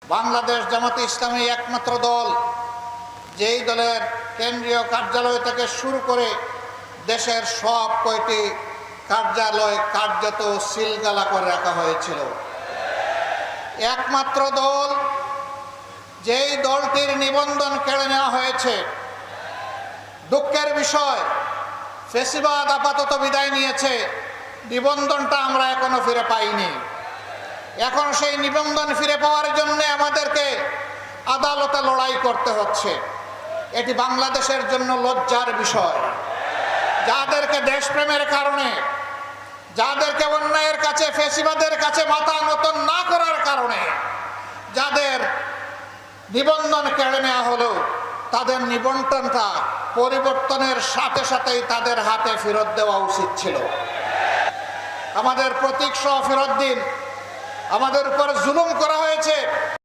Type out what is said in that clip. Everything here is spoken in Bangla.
বাংলাদেশ জামাতে ইসলামী একমাত্র দল যেই দলের কেন্দ্রীয় কার্যালয় থেকে শুরু করে দেশের সব কয়টি কার্যালয় কার্যত সিলগালা করে রাখা হয়েছিল। একমাত্র দল যেই দলটির নিবন্ধন কেড়ে নেওয়া হয়েছে। দুঃখের বিষয়, ফ্যাসিবাদ আপাতত বিদায় নিয়েছে, নিবন্ধনটা আমরা এখনো ফিরে পাইনি। এখন সেই নিবন্ধন ফিরে পাওয়ার জন্য আমাদেরকে আদালতে লড়াই করতে হচ্ছে। এটি বাংলাদেশের জন্য লজ্জার বিষয়। যাদেরকে দেশপ্রেমের কারণে, যাদেরকে অন্যায়ের কাছে, ফ্যাসিবাদের কাছে মাথা নত না করার কারণে যাদের নিবন্ধন কেড়ে নেওয়া হলো, তাদের নিবন্ধনটা পরিবর্তনের সাথে সাথেই তাদের হাতে ফেরত দেওয়া উচিত ছিল। আমাদের প্রতীক সহ ফেরত দিন। আমাদের উপর জুলুম করা হয়েছে।